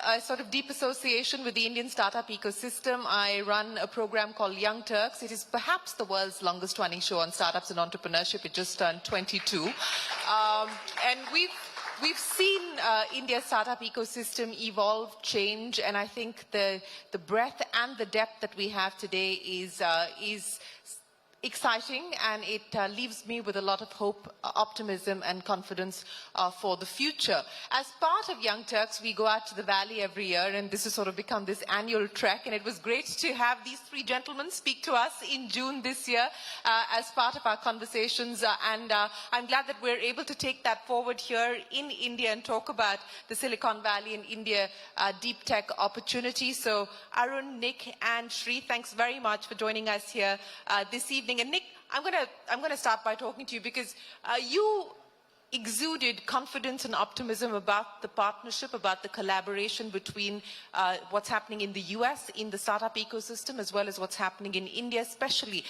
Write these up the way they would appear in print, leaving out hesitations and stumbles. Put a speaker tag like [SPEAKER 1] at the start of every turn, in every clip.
[SPEAKER 1] a sort of deep association with the Indian startup ecosystem. I run a program called Young Turks. It is perhaps the world's longest running show on startups and entrepreneurship. It just turned 22. And we've seen India's startup ecosystem evolve, change, and I think the breadth and the depth that we have today is exciting, and it leaves me with a lot of hope, optimism and confidence for the future. As part of Young Turks, we go out to the Valley every year, and this has sort of become this annual trek, and it was great to have these three gentlemen speak to us in June this year as part of our conversations, and I'm glad that we're able to take that forward here in India and talk about the Silicon Valley and India deep tech opportunity. So Arun, Nick and Shri, thanks very much for joining us here this evening. And Nick, I'm gonna start by talking to you because you exuded confidence and optimism about the partnership, about the collaboration between what's happening in the US, in the startup ecosystem, as well as what's happening in India, especially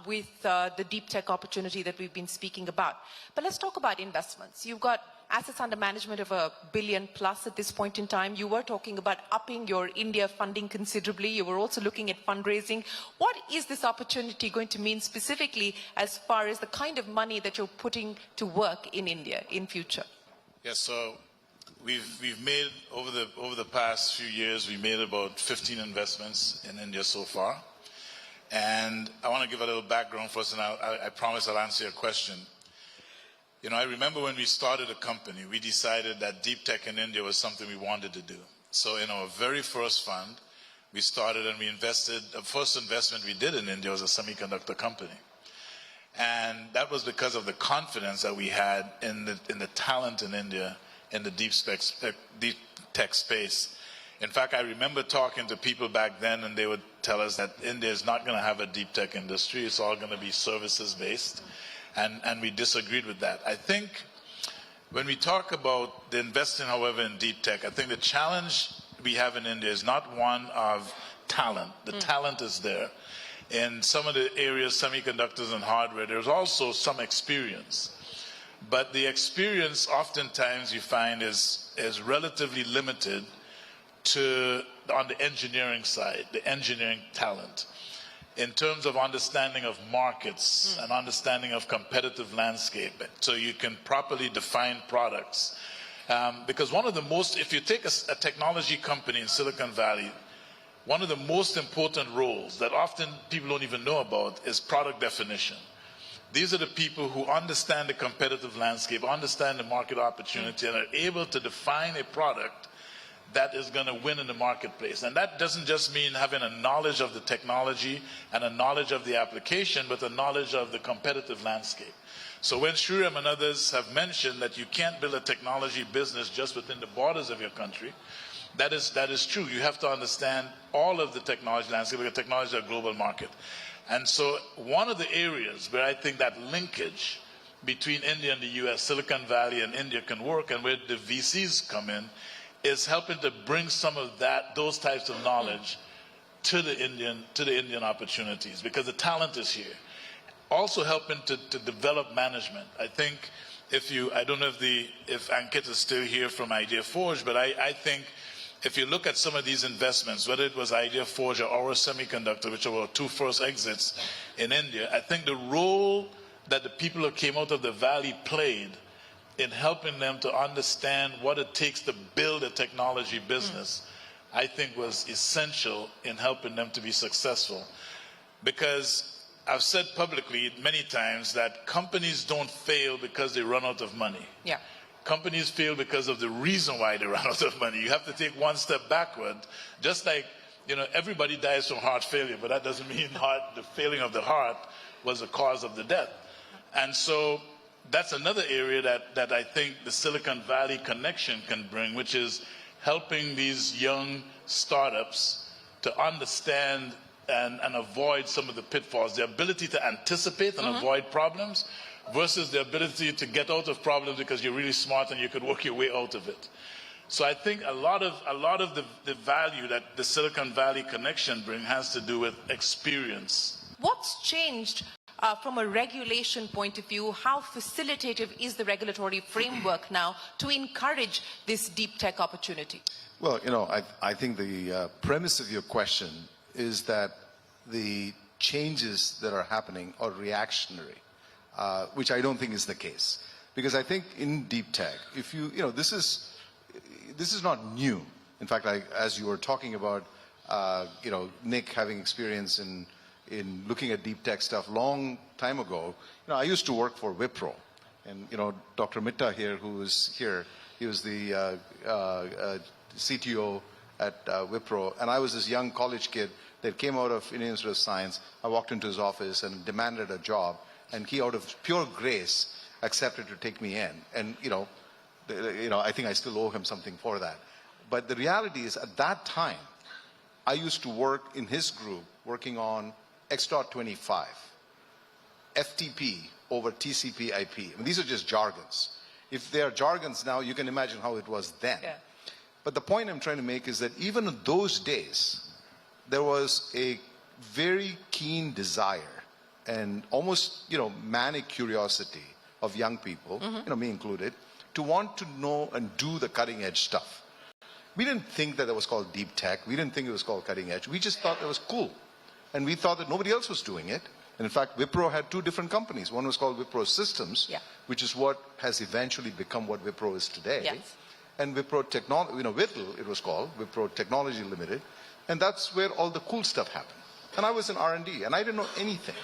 [SPEAKER 1] with the deep tech opportunity that we've been speaking about. But let's talk about investments. You've got assets under management of $1 billion plus at this point in time. You were talking about upping your India funding considerably. You were also looking at fundraising. What is this opportunity going to mean specifically as far as the kind of money that you're putting to work in India in future?
[SPEAKER 2] Yes, so we've made over the past few years, we made about 15 investments in India so far. And I want to give a little background first, and I promise I'll answer your question. You know, I remember when we started a company, we decided that deep tech in India was something we wanted to do. So in our very first fund, we started and we invested, the first investment we did in India was a semiconductor company. And that was because of the confidence that we had in the talent in India in the deep tech space. In fact, I remember talking to people back then, and they would tell us that India is not going to have a deep tech industry. It's all going to be services based. And we disagreed with that. I think when we talk about the investing, however, in deep tech, I think the challenge we have in India is not one of talent. The talent is there. In some of the areas, semiconductors and hardware, there's also some experience. But the experience oftentimes you find is relatively limited on the engineering side, the engineering talent. In terms of understanding of markets and understanding of competitive landscape, so you can properly define products. Because one of the most, if you take a technology company in Silicon Valley, one of the most important roles that often people don't even know about is product definition. These are the people who understand the competitive landscape, understand the market opportunity, and are able to define a product that is going to win in the marketplace. And that doesn't just mean having a knowledge of the technology and a knowledge of the application, but a knowledge of the competitive landscape. So when Sriram and others have mentioned that you can't build a technology business just within the borders of your country, that is true. You have to understand all of the technology landscape, because technology is a global market. And so one of the areas where I think that linkage between India and the US, Silicon Valley and India can work, and where the VCs come in, is helping to bring some of those types of knowledge to the Indian opportunities, because the talent is here. Also helping to develop management. I think I don't know if Ankit is still here from Idea Forge, but I think if you look at some of these investments, whether it was Idea Forge or our Semiconductor, which were our two first exits in India, I think the role that the people who came out of the Valley played in helping them to understand what it takes to build a technology business, I think was essential in helping them to be successful. Because I've said publicly many times that companies don't fail because they run out of money. Yeah. Companies fail because of the reason why they run out of money. You have to take one step backward. Just like, you know, everybody dies from heart failure, but that doesn't mean the failing of the heart was the cause of the death. And so that's another area that I think the Silicon Valley connection can bring, which is helping these young startups to understand and avoid some of the pitfalls. The ability to anticipate and avoid problems versus the ability to get out of problems because you're really smart and you could work your way out of it. So I think a lot of the value that the Silicon Valley connection brings has to do with experience.
[SPEAKER 1] What's changed from a regulation point of view, how facilitative is the regulatory framework now to encourage this deep tech opportunity?
[SPEAKER 3] Well, you know, I think the premise of your question is that the changes that are happening are reactionary, which I don't think is the case. Because I think in deep tech, if you know, this is not new. In fact, as you were talking about, you know, Nick having experience in looking at deep tech stuff long time ago, you know, I used to work for Wipro. And, you know, Dr. Mitta here, who is here, he was the CTO at Wipro. And I was this young college kid that came out of Indian Institute of Science. I walked into his office and demanded a job. And he, out of pure grace, accepted to take me in. And, you know, I think I still owe him something for that. But the reality is, at that time, I used to work in his group, working on X.25, FTP over TCP IP. I mean, these are just jargons. If they are jargons now, you can imagine how it was then. Yeah. But the point I'm trying to make is that even in those days, there was a very keen desire and almost, you know, manic curiosity of young people, you know, me included, to want to know and do the cutting edge stuff. We didn't think that it was called deep tech. We didn't think it was called cutting edge. We just thought it was cool. And we thought that nobody else was doing it. And in fact, Wipro had two different companies. One was called Wipro Systems, which is what has eventually become what Wipro is today. Yes. And Wipro Technology, you know, WITL, it was called, Wipro Technology Limited. And that's where all the cool stuff happened. And I was in R&D, and I didn't know anything.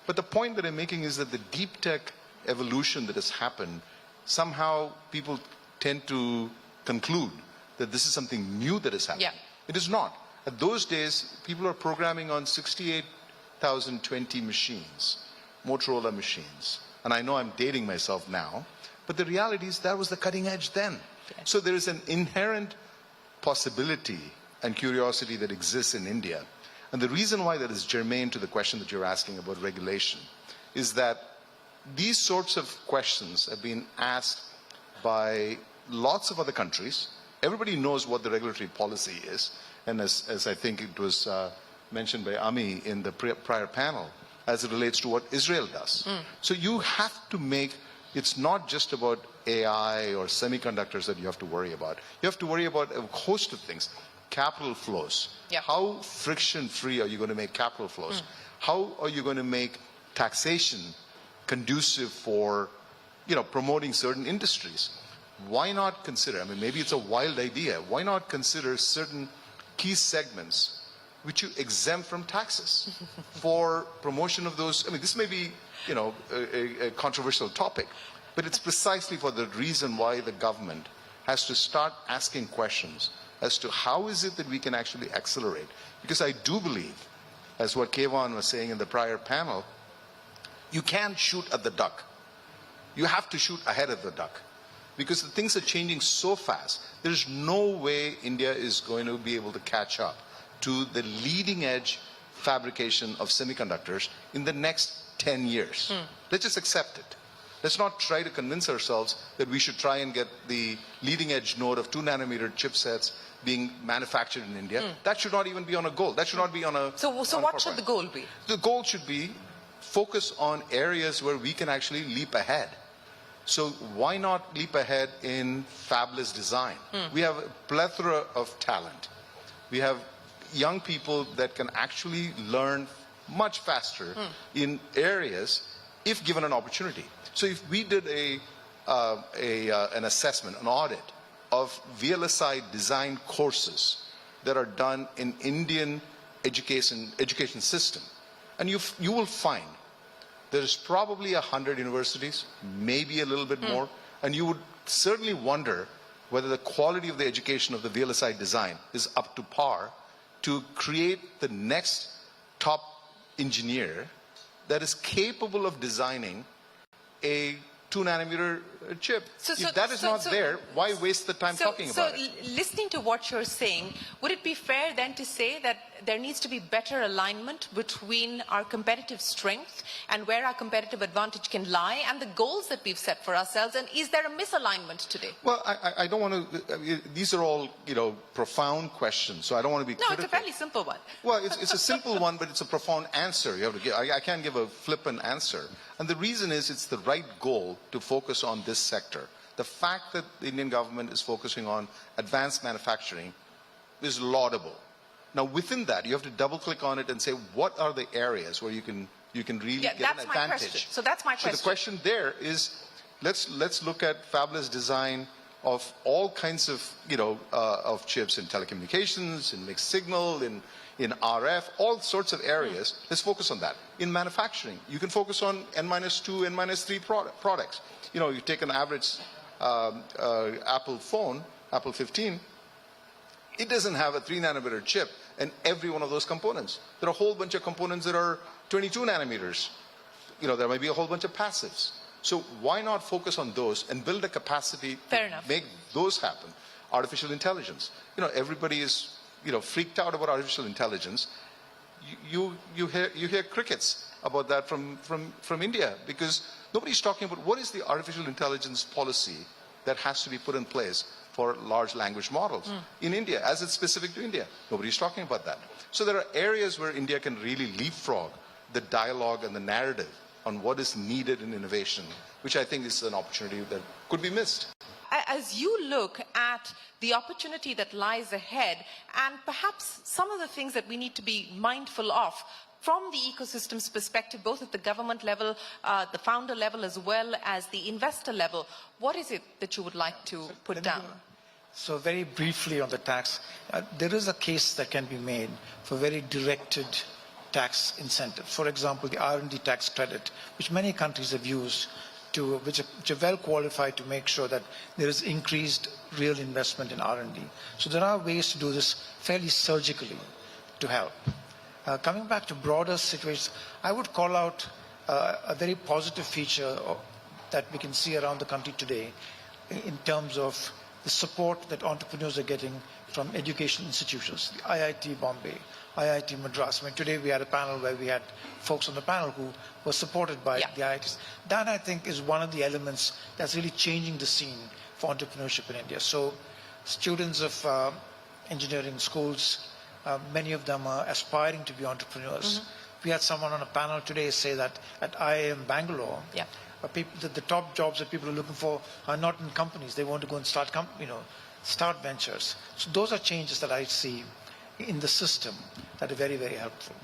[SPEAKER 3] But the point that I'm making is that the deep tech evolution that has happened, somehow people tend to conclude that this is something new that is happening. It is not. At those days, people are programming on 68,020 machines, Motorola machines. And I know I'm dating myself now, but the reality is that was the cutting edge then. So there is an inherent possibility and curiosity that exists in India. And the reason why that is germane to the question that you're asking about regulation is that these sorts of questions have been asked by lots of other countries. Everybody knows what the regulatory policy is. And as I think it was mentioned by Ami in the prior panel, as it relates to what Israel does. So you have to make, it's not just about AI or semiconductors that you have to worry about. You have to worry about a host of things. Capital flows. How friction-free are you going to make capital flows? How are you going to make taxation conducive for, you know, promoting certain industries? Why not consider, I mean, maybe it's a wild idea, why not consider certain key segments which you exempt from taxes for promotion of those? I mean, this may be, you know, a controversial topic, but it's precisely for the reason why the government has to start asking questions as to how is it that we can actually accelerate. Because I do believe, as what Kevon was saying in the prior panel, you can't shoot at the duck. You have to shoot ahead of the duck. Because the things are changing so fast, there's no way India is going to be able to catch up to the leading edge fabrication of semiconductors in the next 10 years. Let's just accept it. Let's not try to convince ourselves that we should try and get the leading edge node of 2-nanometer chipsets being manufactured in India. That should not even be on a goal. That should not be on a...
[SPEAKER 1] So what should the goal be?
[SPEAKER 3] The goal should be focus on areas where we can actually leap ahead. So why not leap ahead in fabless design? We have a plethora of talent. We have young people that can actually learn much faster in areas if given an opportunity. So if we did an assessment, an audit of VLSI design courses that are done in Indian education system, and you will find there's probably 100 universities, maybe a little bit more, and you would certainly wonder whether the quality of the education of the VLSI design is up to par to create the next top engineer that is capable of designing a 2-nanometer chip.
[SPEAKER 1] So-
[SPEAKER 3] If that is not there, why waste the time talking about it?
[SPEAKER 1] Listening to what you're saying, would it be fair then to say that there needs to be better alignment between our competitive strength and where our competitive advantage can lie and the goals that we've set for ourselves? And is there a misalignment today?
[SPEAKER 3] Well, I don't want to, these are all, profound questions, so I don't want to be critical.
[SPEAKER 1] No, it's a fairly simple one.
[SPEAKER 3] Well, it's a simple one, but it's a profound answer. You have to give. I can't give a flippant answer. And the reason is it's the right goal to focus on this sector. The fact that the Indian government is focusing on advanced manufacturing is laudable. Now, within that, you have to double-click on it and say, what are the areas where you can really get an
[SPEAKER 1] that's my
[SPEAKER 3] advantage?
[SPEAKER 1] question. So that's my question.
[SPEAKER 3] So the question there is, let's look at fabulous design of all kinds of, of chips in telecommunications, in mixed signal, in RF, all sorts of areas. Let's focus on that. In manufacturing, you can focus on N-2, N-3 products. You take an average Apple phone, Apple 15, it doesn't have a 3-nanometer chip in every one of those components. There are a whole bunch of components that are 22 nanometers. There might be a whole bunch of passives. So why not focus on those and build a capacity to make those happen? Artificial intelligence. Everybody is, freaked out about artificial intelligence. You hear crickets about that from India, because nobody's talking about what is the artificial intelligence policy that has to be put in place for large language models in India, as it's specific to India. Nobody's talking about that. So there are areas where India can really leapfrog the dialogue and the narrative on what is needed in innovation, which I think is an opportunity that could be missed.
[SPEAKER 1] As you look at the opportunity that lies ahead and perhaps some of the things that we need to be mindful of from the ecosystem's perspective, both at the government level, the founder level, as well as the investor level, what is it that you would like to put down?
[SPEAKER 4] So very briefly on the tax, there is a case that can be made for very directed tax incentives. For example, the R&D tax credit, which many countries have used, which are well qualified to make sure that there is increased real investment in R&D. So there are ways to do this fairly surgically to help. Coming back to broader situations, I would call out a very positive feature that we can see around the country today in terms of the support that entrepreneurs are getting from educational institutions, the IIT Bombay, IIT Madras. Today we had a panel where we had folks on the panel who were supported by the IITs. That, I think, is one of the elements that's really changing the scene for entrepreneurship in India. So students of engineering schools, many of them are aspiring to be entrepreneurs. We had someone on a panel today say that at IIM Bangalore, the top jobs that people are looking for are not in companies. They want to go and start ventures. So those are changes that I see in the system that are very, very helpful.